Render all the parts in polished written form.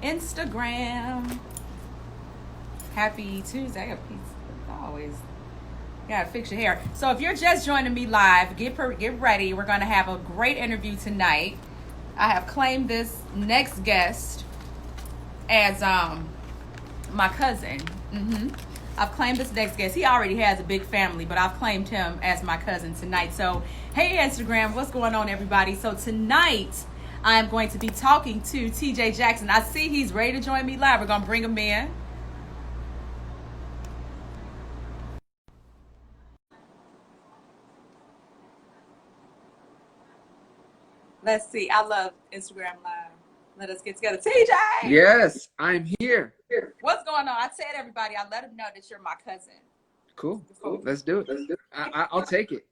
Instagram. Happy Tuesday. I got pizza. Always gotta fix your hair. So if you're just joining me live, get ready. We're gonna have a great interview tonight. I have claimed this next guest as my cousin. I've claimed this next guest. He already has a big family, but I've claimed him as my cousin tonight. So, hey Instagram, what's going on, everybody? So tonight, I am going to be talking to TJ Jackson. I see he's ready to join me live. We're gonna bring him in. Let's see. I love Instagram Live. Let us get together. TJ! Yes, I'm here. What's going on? I said everybody, I let him know that you're my cousin. Cool. Let's do it. I'll take it.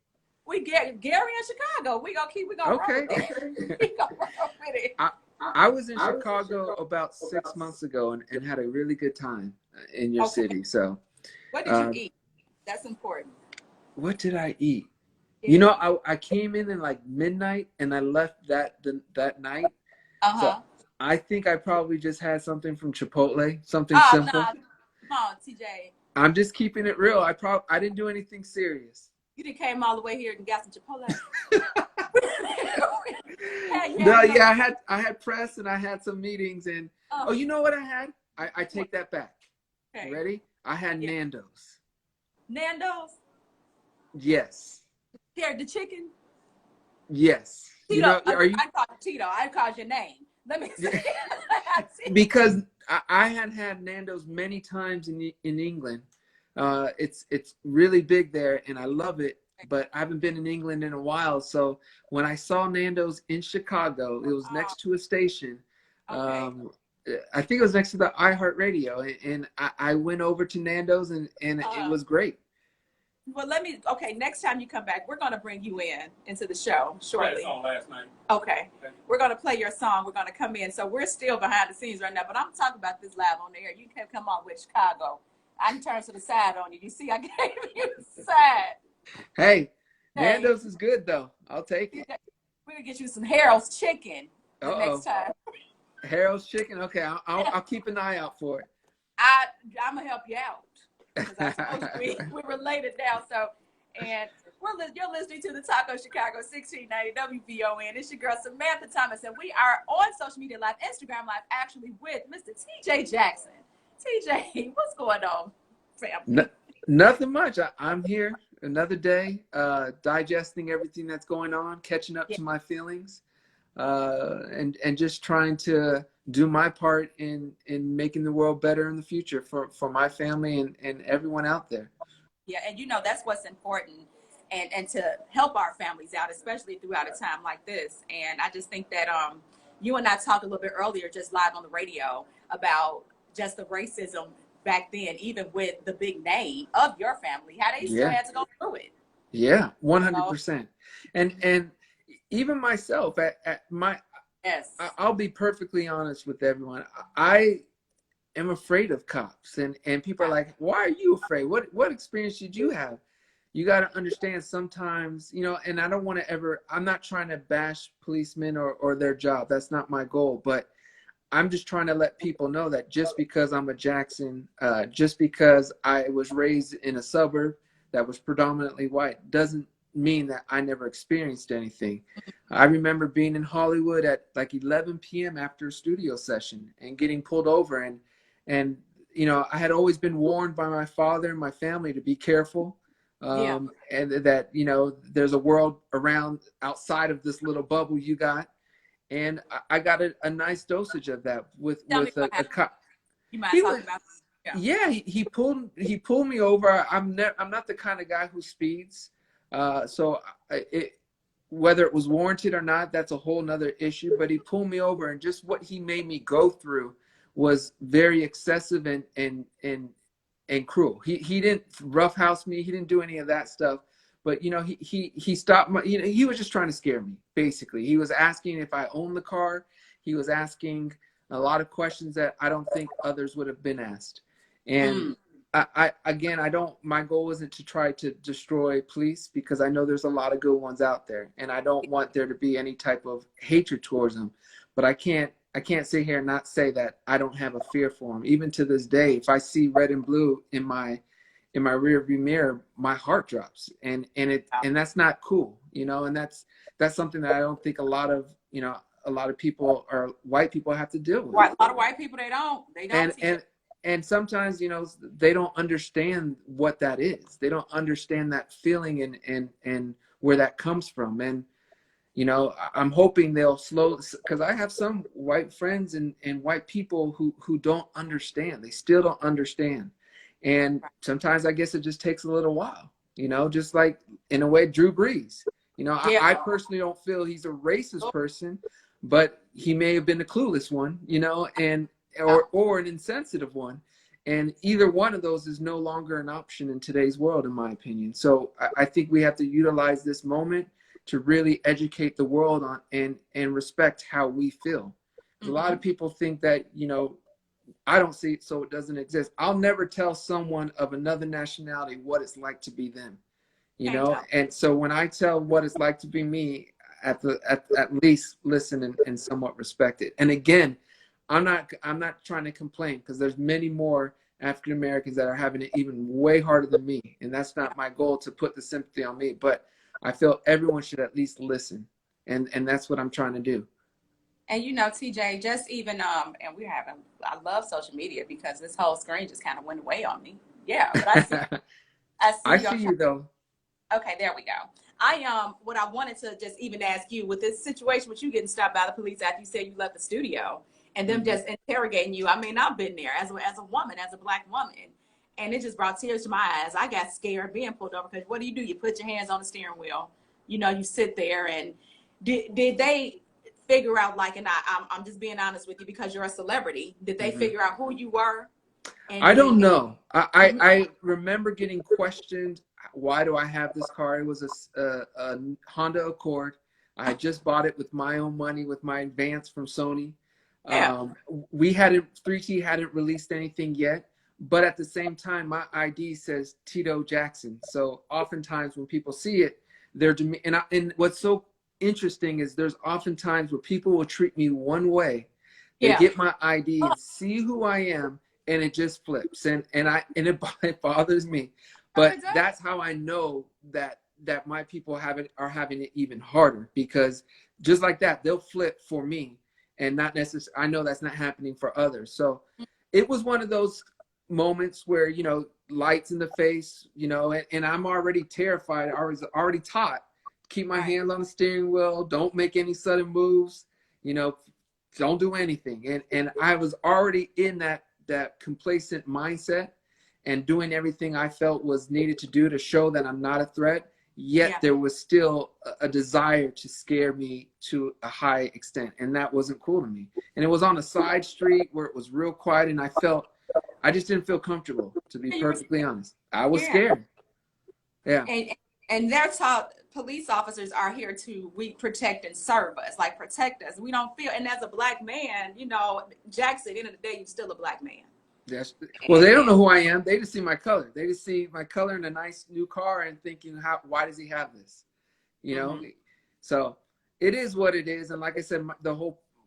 We get Gary in Chicago. We gonna Okay. roll with it. We gonna roll with it. I was in Chicago about 6 months ago and had a really good time in your city. So, what did you eat? That's important. What did I eat? Yeah. You know, I came in like midnight and I left that night. So I think I probably just had something from Chipotle, something simple. Nah. Come on, TJ. I'm just keeping it real. I didn't do anything serious. You done came all the way here and got some Chipotle. I had press and I had some meetings and you know what I had? I take that back. Okay. You ready? I had Nando's. Nando's? Yes. Here, the chicken? Yes. Tito, you know, I called you Tito. I called your name. Let me say because I had Nando's many times in England. It's really big there and I love it, but I haven't been in England in a while. So when I saw Nando's in Chicago, it was next to a station. I think it was next to the iHeartRadio, and I went over to Nando's and it was great. Well, next time you come back, we're going to bring you into the show shortly. Played a song last night. Okay. We're going to play your song. We're going to come in. So we're still behind the scenes right now, but I'm talking about this live on the air. You can come on with Chicago. I can turn to the side on you. You see, I gave you the side. Hey, Nando's is good, though. I'll take it. We're going to get you some Harold's chicken the next time. Harold's chicken? Okay, I'll keep an eye out for it. I'm going to help you out. Because I'm supposed to be. We're related now. So, and you're listening to the Taco Chicago 1690 WVON. It's your girl Samantha Thomas, and we are on social media live, Instagram live, actually with Mr. TJ Jackson. TJ, what's going on, family? Nothing much. I'm here another day, digesting everything that's going on, catching up to my feelings, and just trying to do my part in making the world better in the future for my family and everyone out there. Yeah, and you know that's what's important, and to help our families out, especially throughout a time like this. And I just think that you and I talked a little bit earlier, just live on the radio, about just the racism back then, even with the big name of your family, how they still had to go through it. Yeah, 100%. And even myself at my. Yes. I'll be perfectly honest with everyone. I am afraid of cops, and people are like, "Why are you afraid? What experience did you have?" You got to understand sometimes, you know. And I don't want to ever. I'm not trying to bash policemen or their job. That's not my goal. But I'm just trying to let people know that just because I'm a Jackson, just because I was raised in a suburb that was predominantly white, doesn't mean that I never experienced anything. I remember being in Hollywood at like 11 p.m. after a studio session and getting pulled over, and you know, I had always been warned by my father and my family to be careful, and that, you know, there's a world around outside of this little bubble you got, and I got a nice dosage of that with a cop. You might talk about he pulled me over. I'm not the kind of guy who speeds. Whether it was warranted or not, that's a whole nother issue, but he pulled me over, and just what he made me go through was very excessive and cruel. He didn't roughhouse me. He didn't do any of that stuff, but, you know, he stopped my, you know, he was just trying to scare me. Basically, he was asking if I owned the car. He was asking a lot of questions that I don't think others would have been asked. And my goal isn't to try to destroy police, because I know there's a lot of good ones out there, and I don't want there to be any type of hatred towards them, but I can't I can't sit here and not say that I don't have a fear for them. Even to this day, if I see red and blue in my rear view mirror, my heart drops, and that's not cool, you know. And that's something that I don't think a lot of people or white people have to deal with. Right. A lot of white people, they don't And teach it. and sometimes, you know, they don't understand what that is. They don't understand that feeling and where that comes from. And you know, I'm hoping they'll because I have some white friends and white people who don't understand. They still don't understand. And sometimes I guess it just takes a little while, you know, just like in a way, Drew Brees. You know, Yeah. I personally don't feel he's a racist person, but he may have been the clueless one, you know, and or an insensitive one. And either one of those is no longer an option in today's world, in my opinion. So I think we have to utilize this moment to really educate the world on and respect how we feel. A lot of people think that, you know, I don't see it, so it doesn't exist. I'll never tell someone of another nationality what it's like to be them, you know. And so when I tell what it's like to be me, at least listen and somewhat respect it. And again, I'm not trying to complain, because there's many more African Americans that are having it even way harder than me, and that's not my goal to put the sympathy on me. But I feel everyone should at least listen, and that's what I'm trying to do. And you know, TJ, just even and I love social media because this whole screen just kind of went away on me. Yeah, but I I see see you though. Okay, there we go. What I wanted to just even ask you, with this situation with you getting stopped by the police after you said you left the studio and them just interrogating you. I mean, I've been there as a woman, as a Black woman, and it just brought tears to my eyes. I got scared being pulled over, because what do? You put your hands on the steering wheel. You know, you sit there. And did they figure out, like, and I'm just being honest with you because you're a celebrity, did they figure out who you were? And I don't know. I remember getting questioned. Why do I have this car? It was a Honda Accord. I had just bought it with my own money, with my advance from Sony. Yeah. 3T hadn't released anything yet, but at the same time, my ID says Tito Jackson. So oftentimes when people see it, and what's so interesting is there's oftentimes where people will treat me one way. They get my ID and see who I am, and it just flips, and it bothers me. But that's how I know that my people are having it even harder, because just like that, they'll flip for me, and not necessarily. I know that's not happening for others. So it was one of those moments where, you know, lights in the face, you know, and I'm already terrified. I was already taught, keep my hands on the steering wheel, don't make any sudden moves, you know, don't do anything. And I was already in that complacent mindset and doing everything I felt was needed to do to show that I'm not a threat. Yet there was still a desire to scare me to a high extent, and that wasn't cool to me. And it was on a side street where it was real quiet, and I just didn't feel comfortable, to be perfectly honest. I was scared. Yeah. And they're taught, police officers are here to protect and serve us, like protect us. We don't feel, and as a Black man, you know, Jackson, at the end of the day, you're still a Black man. Yes. Well, they don't know who I am. They just see my color. They just see my color in a nice new car and thinking, why does he have this? You know? So it is what it is. And like I said,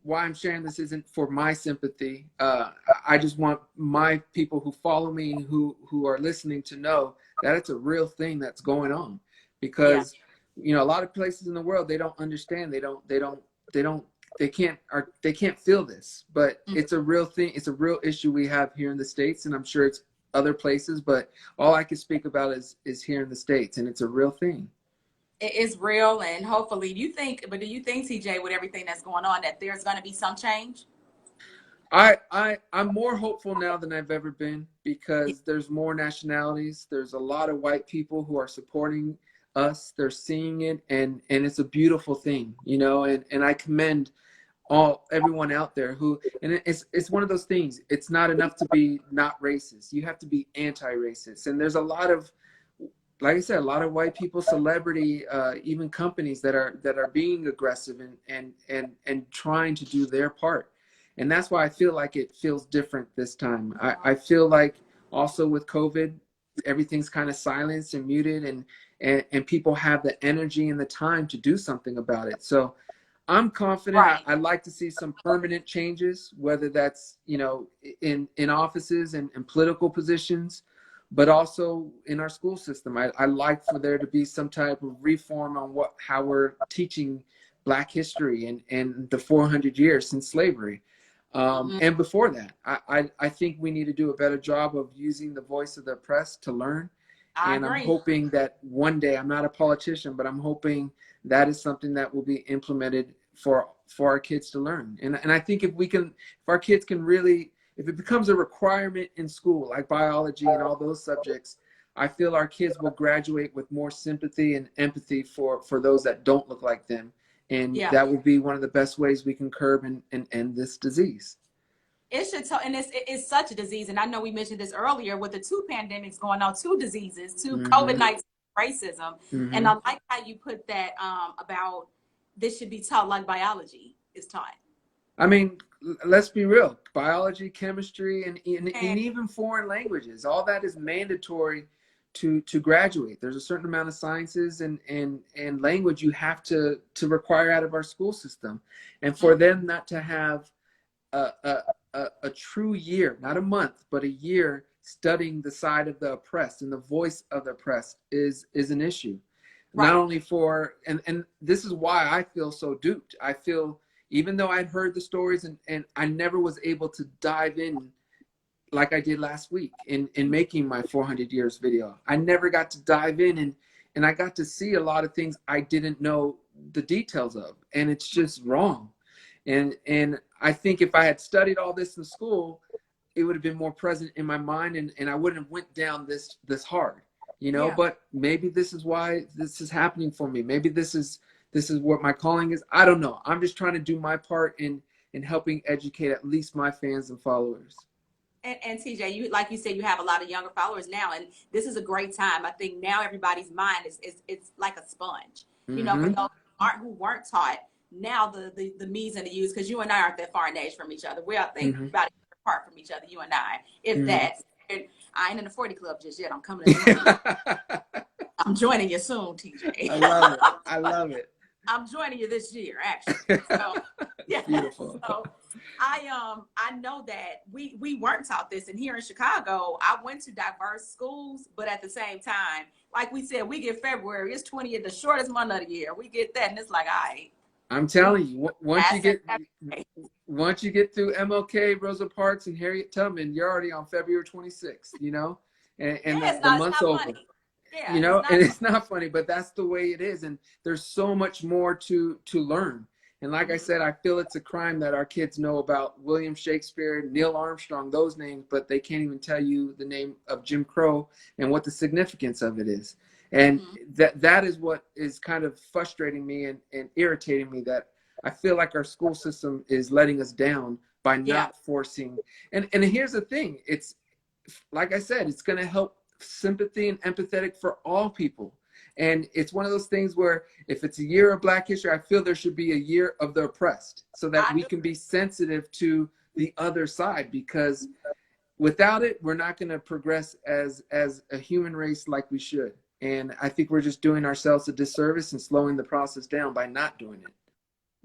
why I'm sharing this isn't for my sympathy. I just want my people who follow me, who are listening, to know that it's a real thing that's going on. Because, you know, a lot of places in the world, they don't understand. They can't feel this, but it's a real thing. It's a real issue we have here in the States, and I'm sure it's other places, but all I can speak about is here in the States, and it's a real thing. It is real, and hopefully, do you think, TJ, with everything that's going on, that there's going to be some change? I'm more hopeful now than I've ever been, because there's more nationalities. There's a lot of white people who are supporting us. They're seeing it, and it's a beautiful thing, you know, and I commend everyone out there and it's one of those things. It's not enough to be not racist. You have to be anti-racist. And there's a lot of, like I said, a lot of white people, celebrity, even companies that are being aggressive and trying to do their part. And that's why I feel like it feels different this time. I feel like also with COVID, everything's kind of silenced and muted, and people have the energy and the time to do something about it. So I'm confident. Right. I'd like to see some permanent changes, whether that's, in offices and political positions, but also in our school system. I like for there to be some type of reform on how we're teaching Black history and the 400 years since slavery. Mm-hmm. And before that, I think we need to do a better job of using the voice of the oppressed to learn. I And I'm agree. hoping that one day, I'm not a politician, but I'm hoping that is something that will be implemented for our kids to learn. And I think if our kids can really, if it becomes a requirement in school, like biology and all those subjects, I feel our kids will graduate with more sympathy and empathy for those that don't look like them. And Yeah. that would be one of the best ways we can curb and end this disease. It should tell, and it's such a disease. And I know we mentioned this earlier with the two pandemics going on, two diseases, two COVID-19, racism. And I like how you put that about this should be taught like biology is taught. I mean, let's be real. Biology, chemistry, and even foreign languages, all that is mandatory to graduate. There's a certain amount of sciences and language you have to require out of our school system. And for them not to have a true year, not a month, but a year studying the side of the oppressed and the voice of the oppressed is an issue. Right. Not only for, and this is why I feel so duped. I feel, even though I'd heard the stories and I never was able to dive in like I did last week in making my 400 years video. I never got to dive in and I got to see a lot of things I didn't know the details of, and it's just wrong. And I think if I had studied all this in school, it would have been more present in my mind, and I wouldn't have went down this hard, Yeah. But maybe this is why this is happening for me. Maybe this is what my calling is. I don't know. I'm just trying to do my part in helping educate at least my fans and followers. And TJ, you, like you said, you have a lot of younger followers now, and this is a great time. I think now everybody's mind is it's like a sponge. For those who weren't taught, now the me's and the you's, because you and I aren't that far in age from each other. We are about a year apart from each other, you and I, if that. And I ain't in the 40 club just yet. I'm coming to I'm joining you soon, TJ. I love it. I love it. I'm joining you this year, actually. So, yeah. Beautiful. So I know that we weren't taught this, and here in Chicago, I went to diverse schools, but at the same time, like we said, we get February, it's 20th, the shortest month of the year. We get that, and it's like, all right. I'm telling you, once you get through MLK, Rosa Parks, and Harriet Tubman, you're already on February 26th, and the month's over. Funny. Yeah, and it's not funny, but that's the way it is. And there's so much more to learn. And like I said, I feel it's a crime that our kids know about William Shakespeare, Neil Armstrong, those names, but they can't even tell you the name of Jim Crow and what the significance of it is. And that is what is kind of frustrating me and irritating me, that I feel like our school system is letting us down by not forcing. And here's the thing. It's, like I said, it's going to help sympathy and empathetic for all people. And it's one of those things where if it's a year of Black history, I feel there should be a year of the oppressed, so that we can be sensitive to the other side, because without it, we're not going to progress as a human race like we should. And I think we're just doing ourselves a disservice and slowing the process down by not doing it.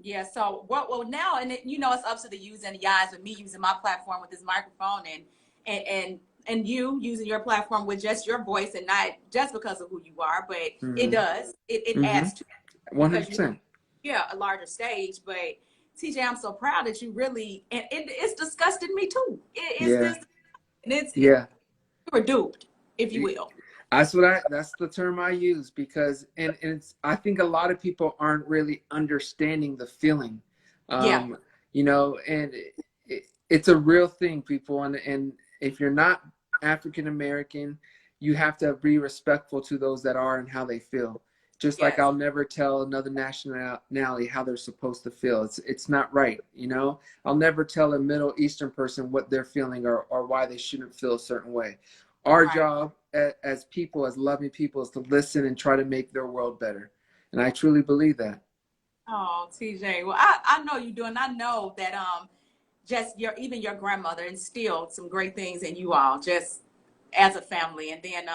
Yeah. So well now, and it's up to the yous and the yas, with me using my platform with this microphone and you using your platform with just your voice, and not just because of who you are, but it does. It adds to 100%. Yeah, a larger stage. But TJ, I'm so proud that you really, and it's disgusted me too. You were duped, if you will. That's the term I use, because and it's, I think a lot of people aren't really understanding the feeling. And it's a real thing, people. And if you're not African American, you have to be respectful to those that are and how they feel. Just like I'll never tell another nationality how they're supposed to feel. It's not right, I'll never tell a Middle Eastern person what they're feeling or why they shouldn't feel a certain way. Our job as people, as loving people, is to listen and try to make their world better. And I truly believe that. Oh, TJ. Well, I know you do, and I know that just even your grandmother instilled some great things in you all, just as a family. And then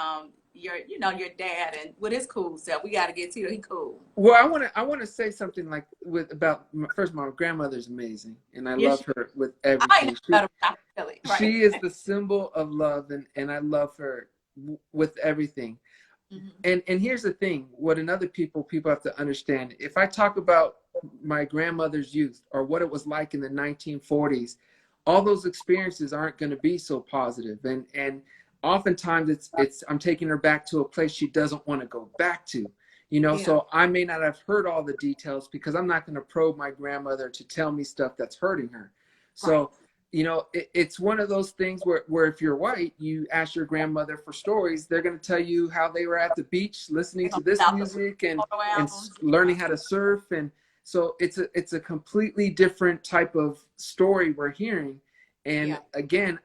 your dad and with his cool stuff. We got to get Tito. He cool. Well, I want to say something like about first of all, my grandmother's amazing, and I love her with I ain't everything. never met him, right? She is the symbol of love, and I love her with everything. Mm-hmm. And here's the thing: what another people have to understand. If I talk about my grandmother's youth or what it was like in the 1940s, all those experiences aren't going to be so positive, and oftentimes it's I'm taking her back to a place she doesn't want to go back to. So I may not have heard all the details because I'm not going to probe my grandmother to tell me stuff that's hurting her. So, it's one of those things where if you're white, you ask your grandmother for stories, they're going to tell you how they were at the beach listening to this music and learning how to surf. And so it's a completely different type of story we're hearing. And again,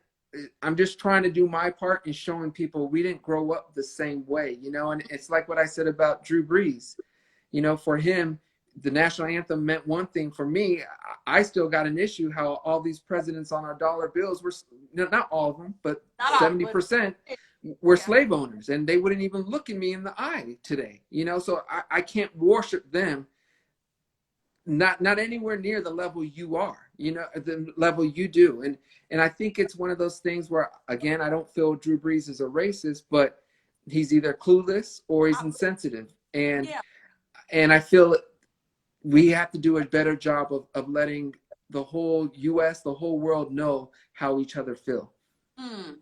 I'm just trying to do my part in showing people we didn't grow up the same way, and it's like what I said about Drew Brees. For him, the national anthem meant one thing. For me, I still got an issue how all these presidents on our dollar bills were, not all of them, but 70% were slave owners, and they wouldn't even look at me in the eye today. So I can't worship them. Not anywhere near the level you are, the level you do. And I think it's one of those things where, again, I don't feel Drew Brees is a racist, but he's either clueless or he's insensitive. And I feel we have to do a better job of letting the whole U.S., the whole world know how each other feel. And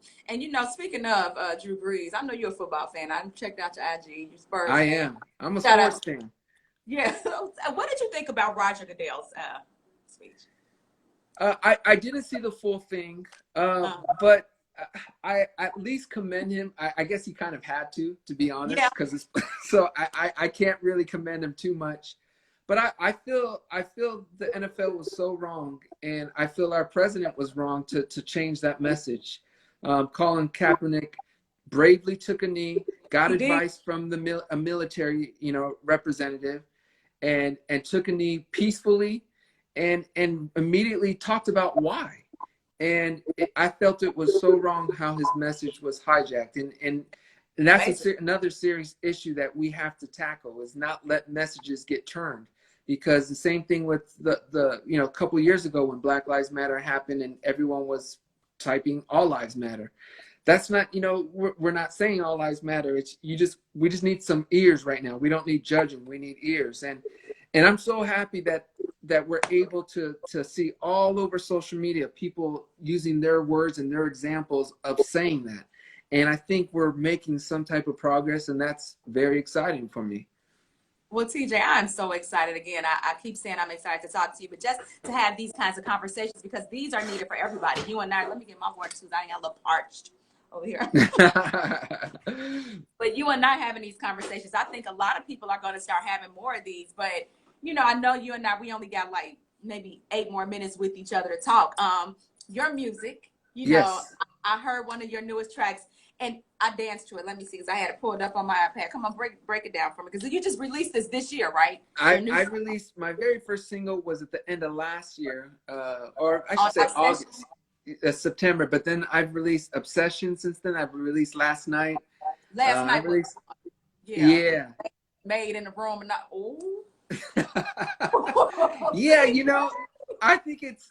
speaking of Drew Brees, I know you're a football fan. I checked out your IG, your Spurs I fan. am. I'm a sports fan. Yeah. What did you think about Roger Goodell's speech? I didn't see the full thing, but I at least commend him. I guess he kind of had to be honest, because so I can't really commend him too much. But I feel the NFL was so wrong, and I feel our president was wrong to change that message. Colin Kaepernick bravely took a knee, got advice from a military representative, and took a knee peacefully, and immediately talked about why. And I felt it was so wrong how his message was hijacked, and that's another serious issue that we have to tackle, is not let messages get turned. Because the same thing with the a couple of years ago when Black Lives Matter happened and everyone was typing All Lives Matter. That's not, we're not saying all lives matter. It's we just need some ears right now. We don't need judging. We need ears. And I'm so happy that we're able to see all over social media people using their words and their examples of saying that. And I think we're making some type of progress, and that's very exciting for me. Well, TJ, I'm so excited again. I keep saying I'm excited to talk to you, but just to have these kinds of conversations, because these are needed for everybody. You and I, let me get my water too. I ain't got a little parched over here. But you and I having these conversations, I think a lot of people are going to start having more of these. But, I know you and I, we only got like maybe 8 more minutes with each other to talk. Your music, I heard one of your newest tracks. And I danced to it. Let me see, because I had it pulled up on my iPad. Come on, break it down for me, because you just released this year, right? I released my very first single was at the end of last year, or I should say August, September. But then I've released Obsession since then. I've released Last Night. Last Night was made in the room, and not I think it's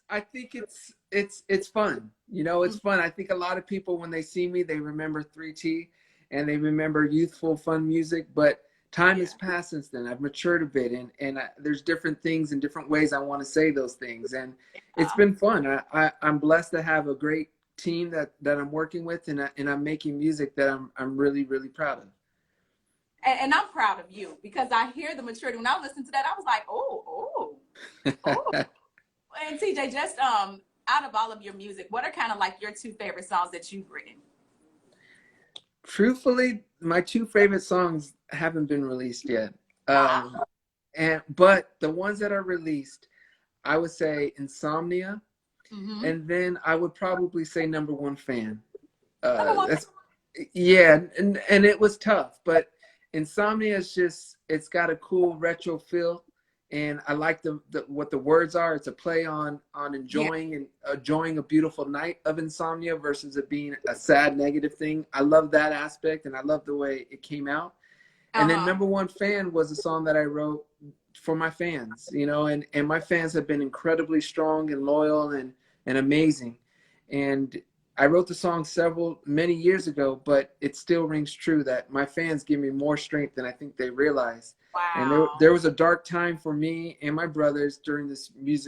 fun. It's fun. I think a lot of people, when they see me, they remember 3T and they remember youthful, fun music. But time has passed since then. I've matured a bit, and there's different things and different ways I want to say those things. And it's been fun. I'm blessed to have a great team that I'm working with, and I'm making music that I'm really, really proud of. And I'm proud of you, because I hear the maturity. When I listened to that, I was like, oh. And TJ, just out of all of your music, what are kind of like your 2 favorite songs that you've written? Truthfully, my 2 favorite songs haven't been released yet. But the ones that are released, I would say Insomnia, and then I would probably say Number One Fan. And it was tough, but Insomnia is it's got a cool retro feel. and I like what the words are. It's a play on Yeah. enjoying a beautiful night of insomnia versus it being a sad negative thing. I love that aspect, and I love the way it came out. And then Uh-huh. Number One Fan was a song that I wrote for my fans, you know, and my fans have been incredibly strong and loyal and amazing. And I wrote the song many years ago, but it still rings true that my fans give me more strength than I think they realize. And Wow. there was a dark time for me and my brothers during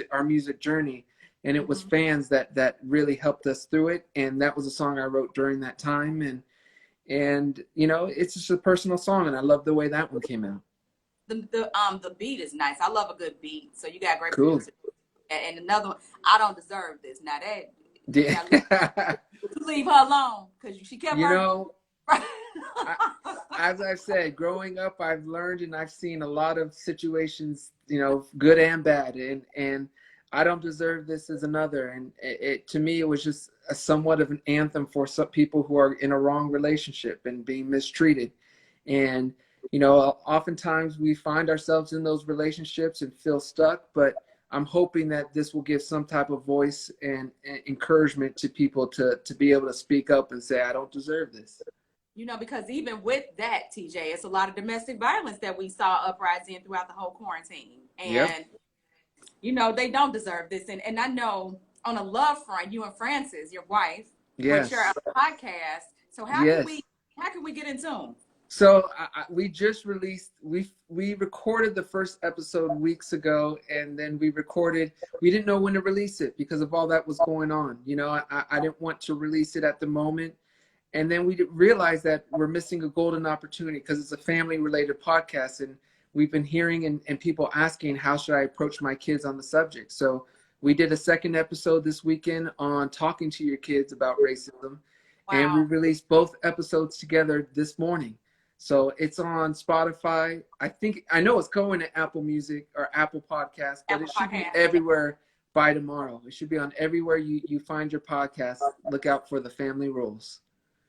our music journey. And it was Hmm. fans that really helped us through it. And that was a song I wrote during that time. And you know, it's just a personal song, and I love the way that one came out. The beat is nice. I love a good beat. So you got great Cool. producer. And another one, I don't deserve this. Now that you Yeah. gotta leave her alone because she kept You her. know, I, as I've said, growing up, I've learned and I've seen a lot of situations, you know, good and bad, and I don't deserve this as another. And to me, it was just somewhat of an anthem for some people who are in a wrong relationship and being mistreated. And you know, oftentimes we find ourselves in those relationships and feel stuck, but I'm hoping that this will give some type of voice and encouragement to people to be able to speak up and say, I don't deserve this. You know, because even with that, TJ, it's a lot of domestic violence that we saw uprising throughout the whole quarantine. Yep. And, you know, they don't deserve this. And I know on a love front, you and Frances, your wife, will share Yes. a podcast. So Yes. how can we get in tune? So we just released, we recorded the first episode weeks ago, and then we didn't know when to release it because of all that was going on. You know, I didn't want to release it at the moment. And then we realized that we're missing a golden opportunity because it's a family related podcast. And we've been hearing and people asking, how should I approach my kids on the subject? So we did a second episode this weekend on talking to your kids about racism. And we Wow. released both episodes together this morning. So it's on Spotify. I know it's going to Apple Music or Apple Podcasts, but Apple it should be Podcast. everywhere by tomorrow. It should be on everywhere you find your podcast. Look out for The Family Rules.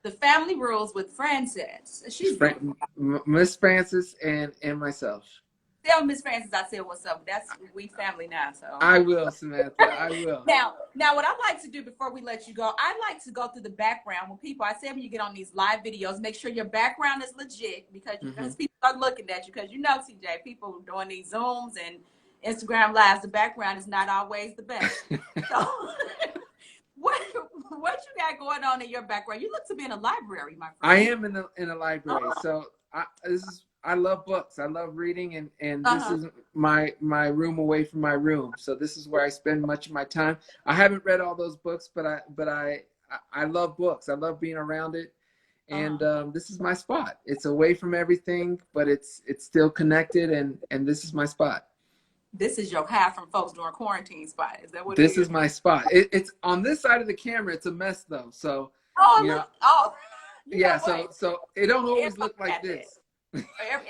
The Family Rules with Frances. She's beautiful. Miss Francis and myself. Tell Miss Frances I said what's up. We family now. So I will, Samantha. I will. now, what I like to do before we let you go, I like to go through the background when people. I said when you get on these live videos, make sure your background is legit because people are looking at you. Because you know, TJ, people doing these Zooms and Instagram lives, the background is not always the best. So, what you got going on in your background? You look to be in a library, my friend. I am in a library. So I love books. I love reading, and this is my room away from my room. So this is where I spend much of my time. I haven't read all those books, but I love books. I love being around it, and this is my spot. It's away from everything, but it's still connected, and this is my spot. This is your hide from folks during quarantine spot. Is that what this is my spot? It's on this side of the camera. It's a mess though. So yeah. So it don't always look like this.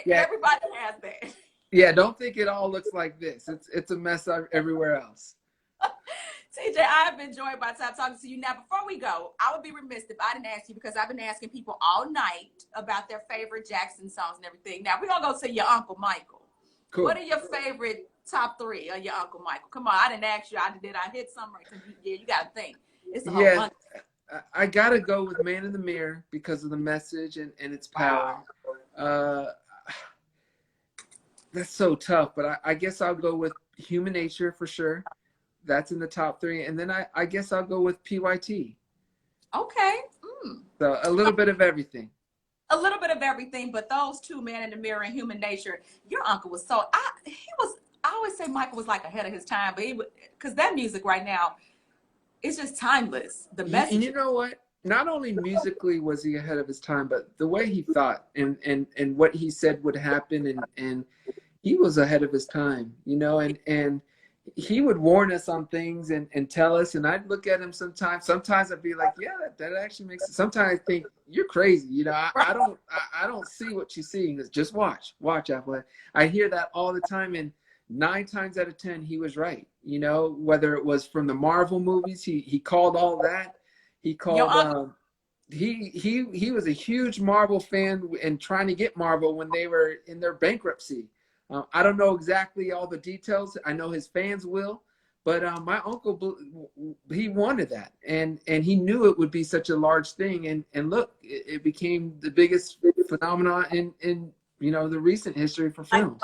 Yeah. Everybody has that. Yeah, don't think it all looks like this. It's a mess everywhere else. TJ, I've enjoyed my time talking to you. Now, before we go, I would be remiss if I didn't ask you because I've been asking people all night about their favorite Jackson songs and everything. Now, we're going to go to your Uncle Michael. Cool. What are your favorite top three of your Uncle Michael? Come on, I didn't ask you. I hit some right? Yeah, you got to think. It's a whole bunch. I got to go with Man in the Mirror because of the message and its power. Wow. That's so tough, but I guess I'll go with Human Nature for sure. That's in the top three. And then I guess I'll go with PYT. Okay. So a little bit of everything. A little bit of everything, but those two, Man in the Mirror and Human Nature, your uncle was so, I always say Michael was like ahead of his time, but because that music right now, it's just timeless. The message. And you know what? Not only musically was he ahead of his time, but the way he thought and what he said would happen and he was ahead of his time, you know, and he would warn us on things and tell us, and I'd look at him sometimes. Sometimes I'd be like, yeah, that actually makes sense. Sometimes I think you're crazy, you know. I don't see what you see. Just watch, Apple. I hear that all the time, and 9 times out of 10, he was right. You know, whether it was from the Marvel movies, he called all that. He called. He was a huge Marvel fan and trying to get Marvel when they were in their bankruptcy. I don't know exactly all the details. I know his fans will, but my uncle, he wanted that, and he knew it would be such a large thing, and look, it became the biggest phenomenon in the recent history for films.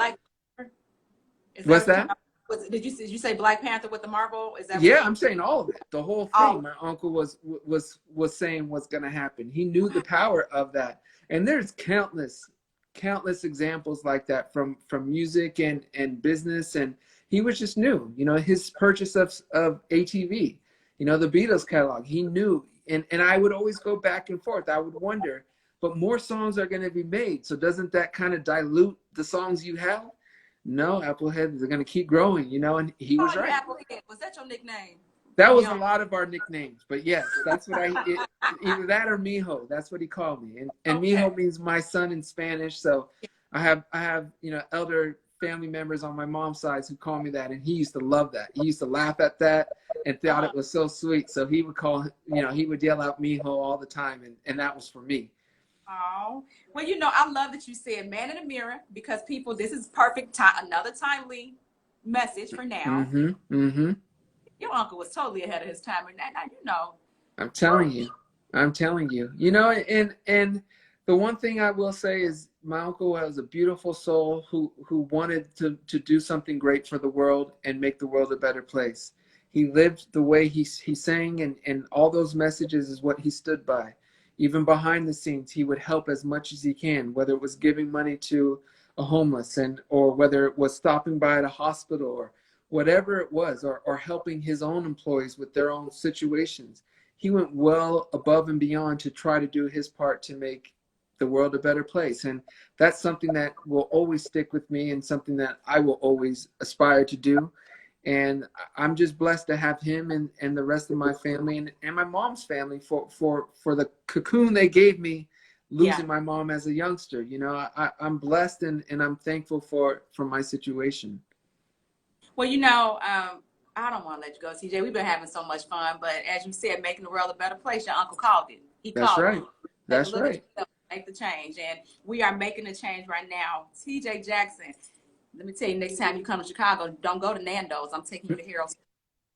Is What's that what that? did you say Black Panther with the Marvel? Is that Yeah, what I'm saying all of it, the whole thing. My uncle was saying what's going to happen. He knew the power of that, and there's countless examples like that from music and business, and he was just new. His purchase of ATV, the Beatles catalog. He knew, and I would always go back and forth. I would wonder, but more songs are going to be made, so doesn't that kind of dilute the songs you have? No, Applehead, they're going to keep growing, and he was right. Applehead. Was that your nickname? That was a lot of our nicknames, but yes, that's what either that or Mijo. That's what he called me, and okay. Mijo means my son in Spanish. So I have elder family members on my mom's side who call me that, and he used to love that. He used to laugh at that and thought it was so sweet. So he would he would yell out Mijo all the time, and that was for me. Oh, well, I love that you said man in the mirror, because people, this is perfect time, another timely message for now. Mm-hmm. Mm-hmm. Your uncle was totally ahead of his time, and now. I'm telling you. And the one thing I will say is my uncle was a beautiful soul who wanted to do something great for the world and make the world a better place. He lived the way he sang, and all those messages is what he stood by. Even behind the scenes, he would help as much as he can, whether it was giving money to a homeless or whether it was stopping by at a hospital or whatever it was, or helping his own employees with their own situations. He went well above and beyond to try to do his part to make the world a better place. And that's something that will always stick with me and something that I will always aspire to do. And I'm just blessed to have him and the rest of my family and my mom's family for the cocoon they gave me losing my mom as a youngster. I'm blessed and I'm thankful for my situation. Well, I don't want to let you go, TJ. We've been having so much fun, but as you said, making the world a better place, your uncle called it. That's right. That's right. Make the change, and we are making the change right now. TJ Jackson, let me tell you, next time you come to Chicago, don't go to Nando's. I'm taking you to Harold's.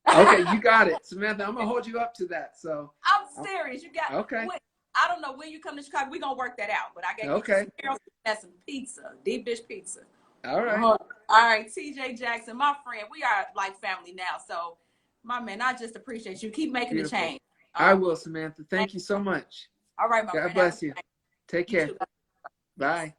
Okay, you got it, Samantha. I'm gonna hold you up to that. So I'm serious. You got okay. I don't know when you come to Chicago. We're gonna work that out, but I got you some pizza, deep dish pizza. All right. All right, TJ Jackson, my friend. We are like family now. So, my man, I just appreciate you. Keep making the change. I will, Samantha. Thank you so much. All right, my friend. God bless you. Take care. Bye.